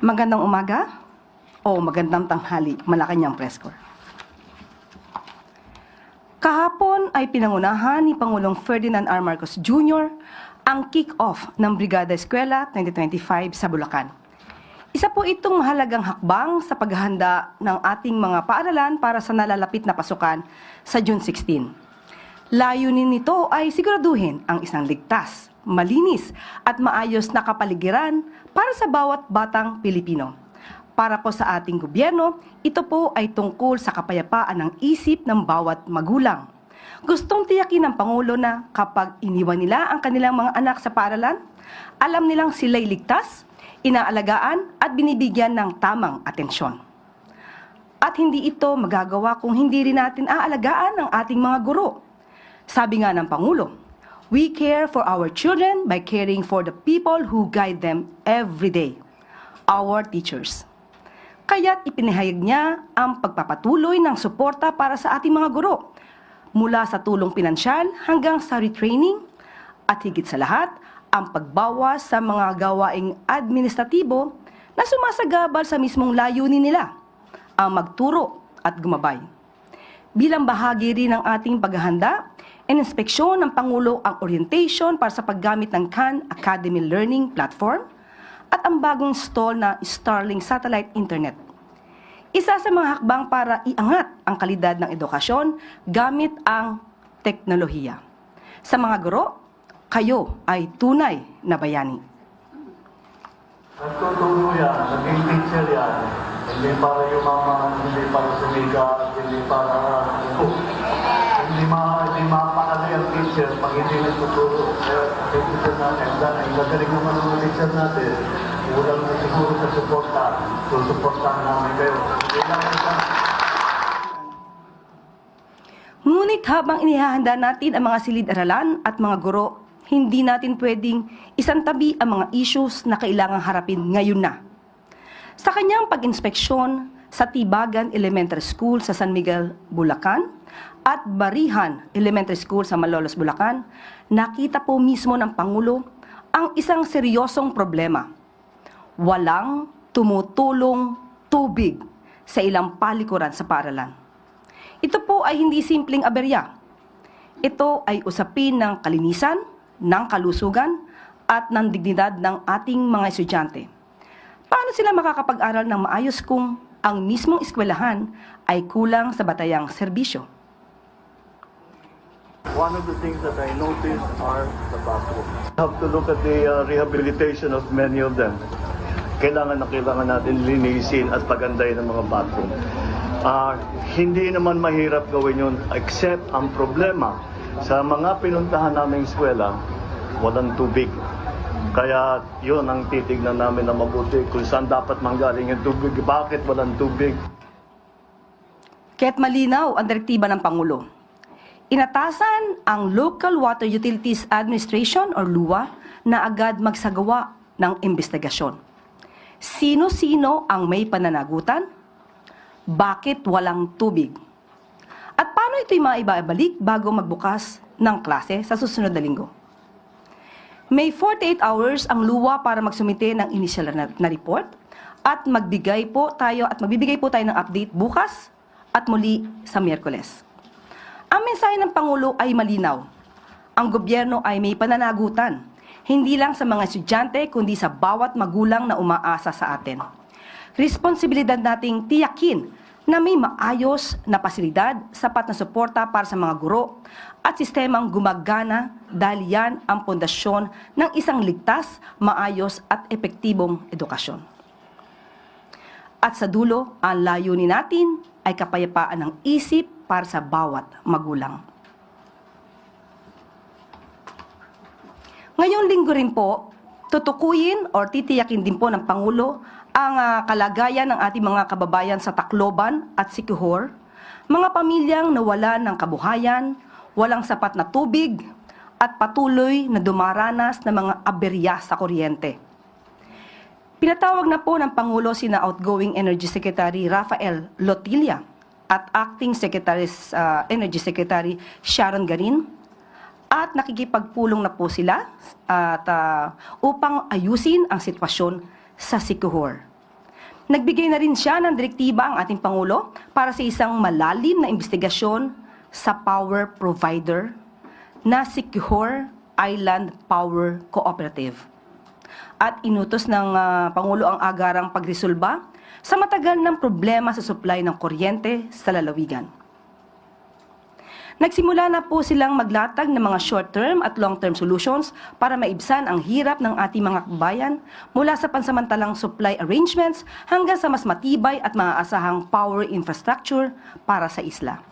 Magandang umaga o magandang tanghali, Malacanang Press Corps. Kahapon ay pinangunahan ni Pangulong Ferdinand R. Marcos Jr. ang kick-off ng Brigada Eskwela 2025 sa Bulacan. Isa po itong mahalagang hakbang sa paghahanda ng ating mga paaralan para sa nalalapit na pasukan sa June 16. Layunin nito ay siguraduhin ang isang ligtas, malinis at maayos na kapaligiran para sa bawat batang Pilipino. Para po sa ating gobyerno, ito po ay tungkol sa kapayapaan ng isip ng bawat magulang. Gustong tiyakin ng Pangulo na kapag iniwan nila ang kanilang mga anak sa paaralan, alam nilang sila'y ligtas, inaalagaan at binibigyan ng tamang atensyon. At hindi ito magagawa kung hindi rin natin aalagaan ang ating mga guro. Sabi nga ng Pangulo, we care for our children by caring for the people who guide them every day, our teachers. Kaya't ipinahayag niya ang pagpapatuloy ng suporta para sa ating mga guro, mula sa tulong pinansyal hanggang sa retraining, at higit sa lahat, ang pagbawas sa mga gawaing administratibo na sumasagabal sa mismong layunin nila, ang magturo at gumabay. Bilang bahagi rin ng ating paghahanda, ininspeksyon ng Pangulo ang orientation para sa paggamit ng Khan Academy Learning Platform at ang bagong stall na Starlink Satellite Internet. Isa sa mga hakbang para iangat ang kalidad ng edukasyon gamit ang teknolohiya. Sa mga guro, kayo ay tunay na bayani. Nagtuturo yan, naging teacher yan. Hindi para yumaman, hindi para sumigat, hindi para hindi mapakali ang teacher pag hindi nagtuturo. Kaya ang teacher natin, dahil gagaling naman ang teacher natin, ulang na siguro sa suporta, susuportahan namin kayo. Ngunit habang inihahanda natin ang mga silid-aralan at mga guro, hindi natin pwedeng isantabi ang mga issues na kailangang harapin ngayon na. Sa kanyang pag-inspeksyon sa Tibagan Elementary School sa San Miguel, Bulacan at Barihan Elementary School sa Malolos, Bulacan, nakita po mismo ng Pangulo ang isang seryosong problema. Walang tumutulong tubig sa ilang palikuran sa paaralan. Ito po ay hindi simpleng aberya. Ito ay usapin ng kalinisan, ng kalusugan, at ng dignidad ng ating mga estudyante. Paano sila makakapag-aral ng maayos kung ang mismong eskwelahan ay kulang sa batayang serbisyo? One of the things that I noticed are the bathrooms. We have to look at the rehabilitation of many of them. Kailangan natin linisin at pagandahin ng mga bathroom. Hindi naman mahirap gawin yun, except ang problema sa mga pinuntahan naming eskwela, walang tubig. Kaya yun ang titignan namin na mabuti kung saan dapat manggaling yung tubig, bakit walang tubig. Kaya't malinaw ang direktiba ng Pangulo. Inatasan ang Local Water Utilities Administration or LUA na agad magsagawa ng investigasyon. Sino-sino ang may pananagutan? Bakit walang tubig? At paano ito'y maibabalik bago magbukas ng klase sa susunod na linggo? May 48 hours ang LUA para magsumite ng initial na report at magbibigay po tayo ng update bukas at muli sa Miyerkules. Ang mensahe ng Pangulo ay malinaw. Ang gobyerno ay may pananagutan, hindi lang sa mga estudyante kundi sa bawat magulang na umaasa sa atin. Responsibilidad nating tiyakin na may maayos na pasilidad, sapat na suporta para sa mga guro at sistemang gumagana dahil yan ang pundasyon ng isang ligtas, maayos at epektibong edukasyon. At sa dulo, ang layunin natin ay kapayapaan ng isip para sa bawat magulang. Ngayong linggo rin po, tutukuyin o titiyakin din po ng Pangulo ang kalagayan ng ating mga kababayan sa Tacloban at Siquijor, mga pamilyang nawalan ng kabuhayan, walang sapat na tubig, at patuloy na dumaranas ng mga aberya sa kuryente. Pinatawag na po ng Pangulo sina outgoing Energy Secretary Rafael Lotilla at Acting Energy Secretary Sharon Garin, at nakikipagpulong na po sila upang ayusin ang sitwasyon sa Siquijor. Nagbigay na rin siya ng direktiba ang ating Pangulo para sa isang malalim na investigasyon sa power provider na si Quijor Island Power Cooperative. At inutos ng Pangulo ang agarang pagresolba sa matagal ng problema sa supply ng kuryente sa lalawigan. Nagsimula na po silang maglatag ng mga short-term at long-term solutions para maibsan ang hirap ng ating mga kabayan mula sa pansamantalang supply arrangements hanggang sa mas matibay at maaasahang power infrastructure para sa isla.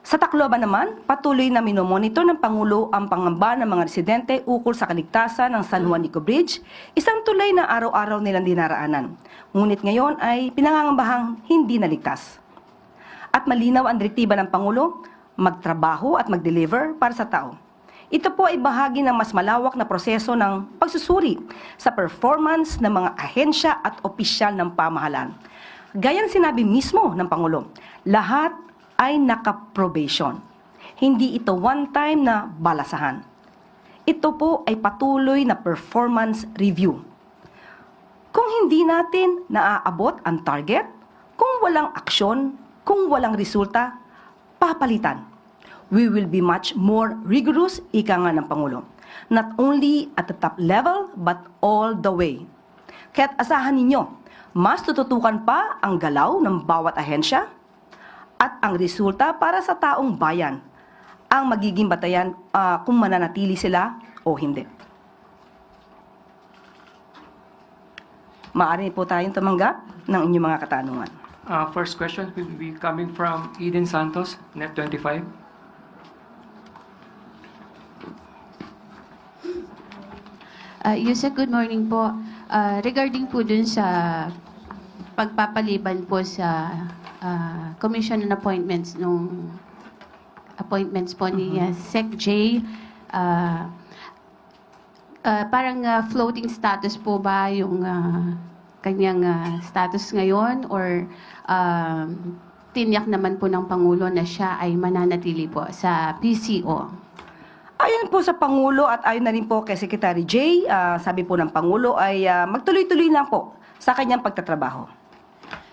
Sa Tacloban naman, patuloy na minomonitor ng Pangulo ang pangamba ng mga residente ukol sa kaligtasan ng San Juanico Bridge, isang tulay na araw-araw nilang dinaraanan. Ngunit ngayon ay pinangangambahang hindi naligtas. At malinaw ang direktiba ng Pangulo, magtrabaho at mag-deliver para sa tao. Ito po ay bahagi ng mas malawak na proseso ng pagsusuri sa performance ng mga ahensya at opisyal ng pamahalaan. Gaya ng sinabi mismo ng Pangulo, lahat ay naka-probation. Hindi ito one-time na balasahan. Ito po ay patuloy na performance review. Kung hindi natin naaabot ang target, kung walang aksyon, kung walang resulta, papalitan. We will be much more rigorous, ika nga ng Pangulo. Not only at the top level, but all the way. Kaya't asahan ninyo, mas tututukan pa ang galaw ng bawat ahensya at ang resulta para sa taong bayan ang magiging batayan kung mananatili sila o hindi. Maaari po tayong tumanggap ng inyong mga katanungan. First question will be coming from Eden Santos, Net 25. Yusek, good morning po. Regarding po dun sa pagpapaliban po sa commission and appointments nung appointments po ni Sec J, parang floating status po ba yung kanyang status ngayon or tiniyak naman po ng Pangulo na siya ay mananatili po sa PCO? Ayon po sa Pangulo at ayon na rin po kay Secretary Jay, sabi po ng Pangulo ay magtuloy-tuloy lang po sa kanyang pagtatrabaho.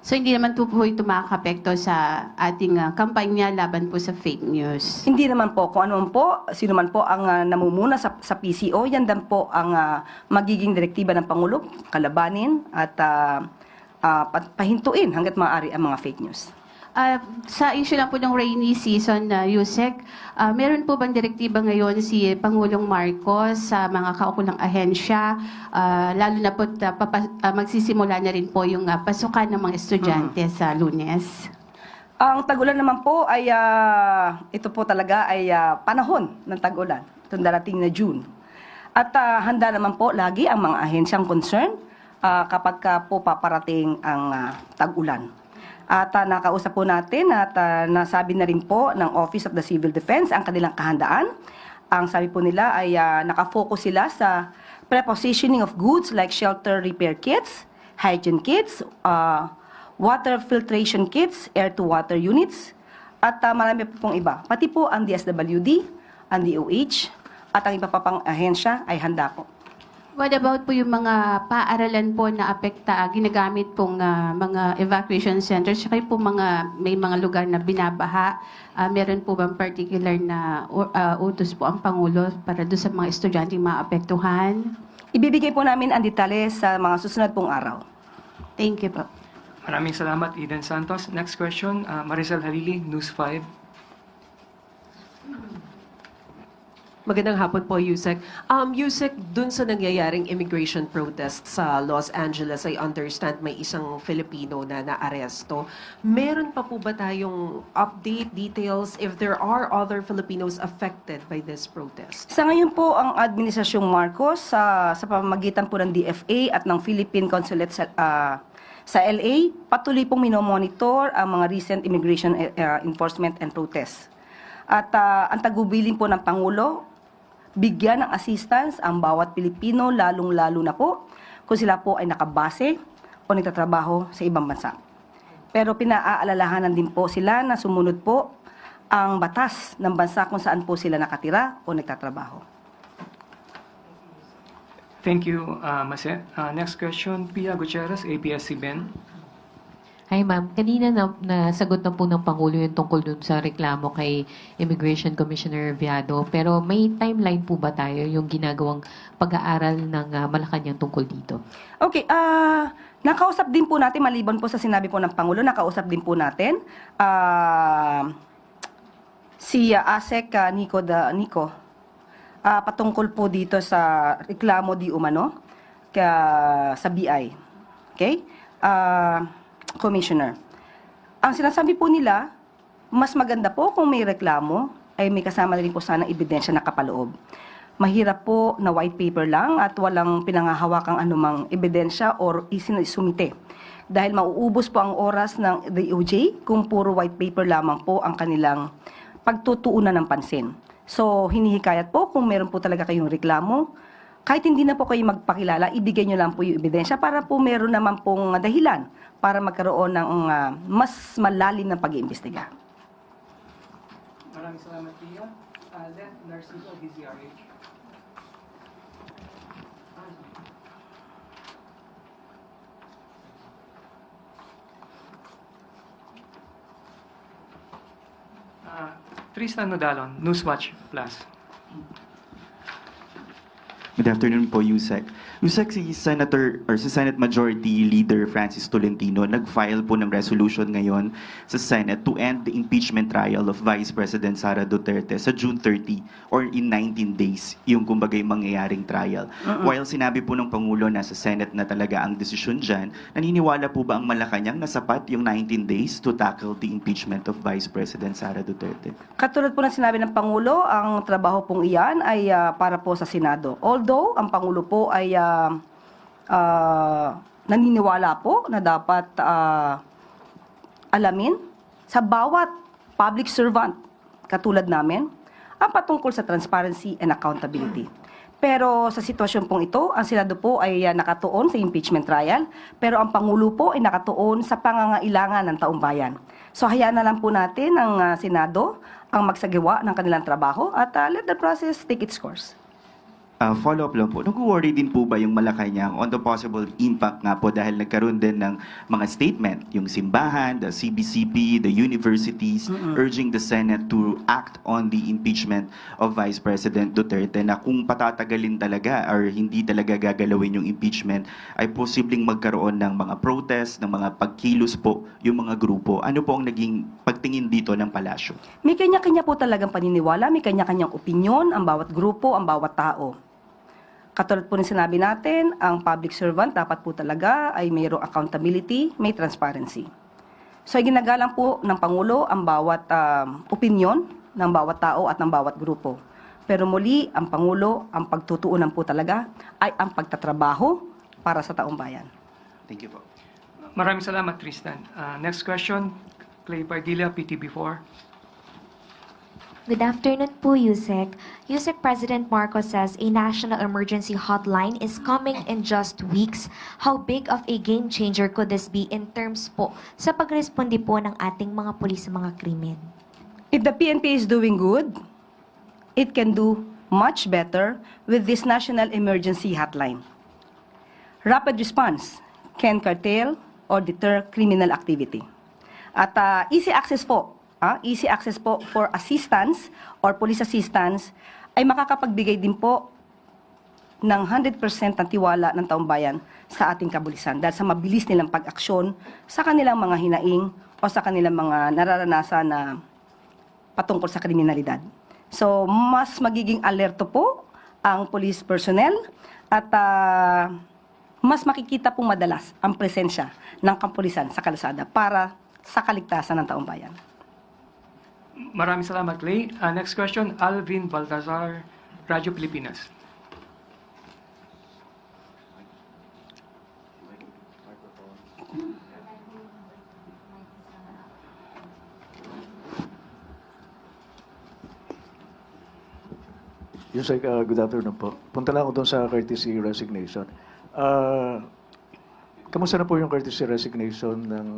So hindi naman po ito makakapekto sa ating kampanya laban po sa fake news? Hindi naman po. Kung ano man po, sino man po ang namumuna sa PCO, yan din po ang magiging direktiba ng Pangulo, kalabanin at pahintuin hanggat maaari ang mga fake news. Sa issue lang po ng rainy season na Yusek, meron po bang direktiba ngayon si Pangulong Marcos sa mga kaukulang ahensya, lalo na po magsisimula na rin po yung pasukan ng mga estudyante sa Lunes? Ang tag-ulan naman po ay, ito po talaga ay panahon ng tag-ulan, itong darating na June. At handa naman po lagi ang mga ahensyang concern kapag po paparating ang tag-ulan. At nakausap po natin at nasabi na rin po ng Office of the Civil Defense ang kanilang kahandaan. Ang sabi po nila ay nakafocus sila sa prepositioning of goods like shelter repair kits, hygiene kits, water filtration kits, air-to-water units, at marami po pong iba. Pati po ang DSWD, ang DOH, at ang iba pa pang ahensya ay handa po. What about po yung mga paaralan po na apekta, ginagamit pong mga evacuation centers, saka po may mga lugar na binabaha, meron po bang particular na utos po ang Pangulo para doon sa mga estudyante maapektuhan? Ibibigay po namin ang detalye sa mga susunod pong araw. Thank you po. Maraming salamat, Eden Santos. Next question, Maricel Halili, News 5. Magandang hapon po, Yusek. Yusek, dun sa nangyayaring immigration protest sa Los Angeles, I understand may isang Filipino na naaresto. Meron pa po ba tayong update, details, if there are other Filipinos affected by this protest? Sa ngayon po, ang Administrasyong Marcos sa pamamagitan po ng DFA at ng Philippine Consulate sa LA, patuloy pong minomonitor ang mga recent immigration enforcement and protests. At ang tagubilin po ng Pangulo, bigyan ng assistance ang bawat Pilipino, lalong-lalo na po kung sila po ay nakabase o nagtatrabaho sa ibang bansa. Pero pinaaalalahanan din po sila na sumunod po ang batas ng bansa kung saan po sila nakatira o nagtatrabaho. Thank you, Mase. Next question, Pia Gutierrez, ABS-CBN. Hi ma'am, kanina nasagot na po ng Pangulo yung tungkol dun sa reklamo kay Immigration Commissioner Viado. Pero may timeline po ba tayo yung ginagawang pag-aaral ng Malacanang tungkol dito? Okay, nakausap din po natin, maliban po sa sinabi po ng Pangulo, nakausap din po natin si ASEC Nico patungkol po dito sa reklamo di umano sa BI. Okay? Commissioner. Ang sinasabi po nila, mas maganda po kung may reklamo ay may kasama na rin po sana ebidensya na kapaloob. Mahirap po na white paper lang at walang pinangahawakang anumang ebidensya or isinusumite. Dahil mauubos po ang oras ng DOJ kung puro white paper lamang po ang kanilang pagtutuunan ng pansin. So, hinihikayat po kung meron po talaga kayong reklamo, kahit hindi na po kayo magpakilala, ibigay nyo lang po yung ebidensya para po meron naman pong dahilan para magkaroon ng mas malalim na pag-iimbestiga. Maraming salamat, Pia. Let Narciso, DZRH. Tristan Nodalon, Newswatch Plus. Good afternoon po, Yusek. Yusek, si Senate Majority Leader Francis Tolentino nag-file po ng resolution ngayon sa Senate to end the impeachment trial of Vice President Sara Duterte sa June 30 or in 19 days, yung kumbaga yung mangyayaring trial. While sinabi po ng Pangulo na sa Senate na talaga ang desisyon dyan, naniniwala po ba ang Malacanang na sapat yung 19 days to tackle the impeachment of Vice President Sara Duterte? Katulad po ng sinabi ng Pangulo, ang trabaho pong iyan ay para po sa Senado. Although, ang Pangulo po ay naniniwala po na dapat alamin sa bawat public servant, katulad namin, ang patungkol sa transparency and accountability. Pero sa sitwasyon pong ito, ang Senado po ay nakatuon sa impeachment trial, pero ang Pangulo po ay nakatuon sa pangangailangan ng taong bayan. So hayaan na lang po natin ang Senado ang magsagawa ng kanilang trabaho at let the process take its course. Follow-up lang po, nag-worry din po ba yung Malacanang on the possible impact nga po dahil nagkaroon din ng mga statement, yung simbahan, the CBCP, the universities, urging the Senate to act on the impeachment of Vice President Duterte na kung patatagalin talaga or hindi talaga gagalawin yung impeachment ay posibleng magkaroon ng mga protest, ng mga pagkilos po yung mga grupo. Ano po ang naging pagtingin dito ng palasyo? May kanya-kanya po talagang paniniwala, may kanya-kanyang opinyon ang bawat grupo, ang bawat tao. Katulad po ng sinabi natin, ang public servant dapat po talaga ay mayroong accountability, may transparency. So, ginagalang po ng Pangulo ang bawat opinyon ng bawat tao at ng bawat grupo. Pero muli, ang Pangulo, ang pagtutuunan po talaga ay ang pagtatrabaho para sa taong bayan. Thank you po. Maraming salamat, Tristan. Next question, Clay Pardilla, PTB4. Good afternoon po, Yusek. Yusek, President Marcos says a national emergency hotline is coming in just weeks. How big of a game changer could this be in terms po sa pagresponde po ng ating mga pulis sa mga krimen? If the PNP is doing good, it can do much better with this national emergency hotline. Rapid response can curtail or deter criminal activity. At easy access po for assistance or police assistance ay makakapagbigay din po ng 100% ng tiwala ng taong bayan sa ating kapulisan dahil sa mabilis nilang pag-aksyon sa kanilang mga hinaing o sa kanilang mga nararanasan na patungkol sa kriminalidad. So, mas magiging alerto po ang police personnel at mas makikita pong madalas ang presensya ng kapulisan sa kalsada para sa kaligtasan ng taong bayan. Maraming salamat, Clay. Next question, Alvin Baltazar, Radyo Pilipinas. Yusek, good afternoon po. Punta lang ako doon sa courtesy resignation. Kamusta na po yung courtesy resignation ng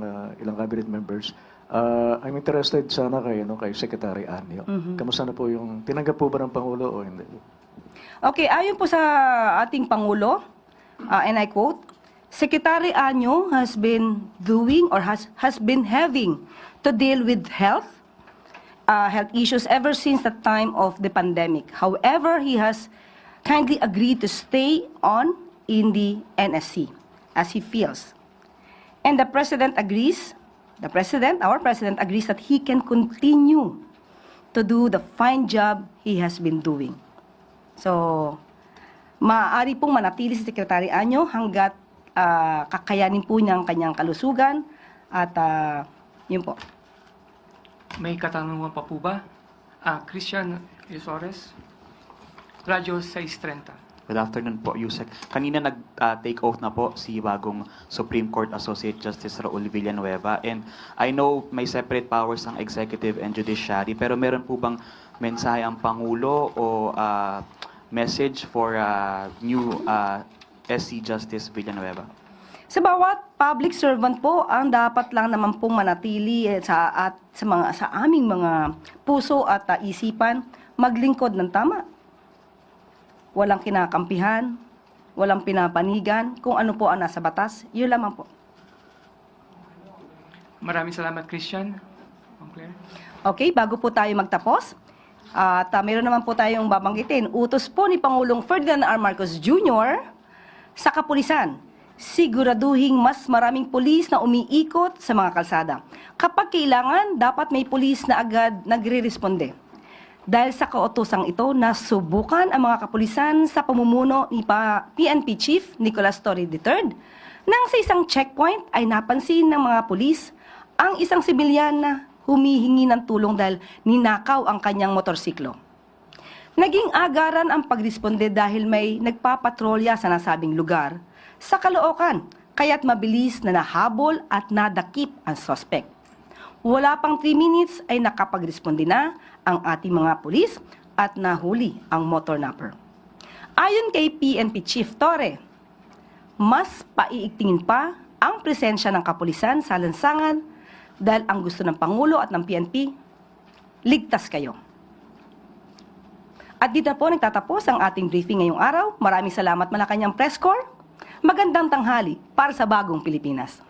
ilang cabinet members? I'm interested sana kay Secretary Anyo. Kamusta na po yung, tinanggap po ba ng Pangulo o hindi? Okay, ayon po sa ating Pangulo, and I quote, Secretary Anyo has been doing or has been having to deal with health issues ever since the time of the pandemic. However, he has kindly agreed to stay on in the NSC as he feels. And the President agrees, our President agrees that he can continue to do the fine job he has been doing. So, maaari pong manatili si Secretary Anyo hanggat kakayanin po niya ang kanyang kalusugan at yun po. May katanungan pa po ba? Christian Isores, Radyo 630. Good afternoon po, Yusek. Kanina nag-take oath na po si bagong Supreme Court Associate Justice Raul Villanueva. And I know may separate powers ang executive and judiciary, pero meron po bang mensahe ang Pangulo o message for new SC Justice Villanueva? Sa bawat public servant po, ang dapat lang naman pong manatili sa aming mga puso at isipan, maglingkod ng tama. Walang kinakampihan, walang pinapanigan, kung ano po ang nasa batas, yun lamang po. Maraming salamat, Christian. Ma'am Claire. Okay, bago po tayo magtapos, at mayroon naman po tayong babanggitin. Utos po ni Pangulong Ferdinand R. Marcos Jr. sa kapulisan, siguraduhing mas maraming pulis na umiikot sa mga kalsada. Kapag kailangan, dapat may pulis na agad nagre-responde. Dahil sa kautosang ito, nasubukan ang mga kapulisan sa pamumuno ni PNP Chief Nicolas Torre III nang sa isang checkpoint ay napansin ng mga pulis ang isang sibilyan na humihingi ng tulong dahil ninakaw ang kanyang motorsiklo. Naging agaran ang pagresponde dahil may nagpapatrolya sa nasabing lugar sa Caloocan, kaya't mabilis na nahabol at nadakip ang suspect. Wala pang 3 minutes ay nakapagresponde na ang ating mga pulis at nahuli ang motor napper. Ayon kay PNP Chief Torre, mas paiigtingin pa ang presensya ng kapulisan sa lansangan dahil ang gusto ng Pangulo at ng PNP, ligtas kayo. At dito na po nagtatapos ang ating briefing ngayong araw. Maraming salamat Malacanang Press Corps. Magandang tanghali para sa bagong Pilipinas.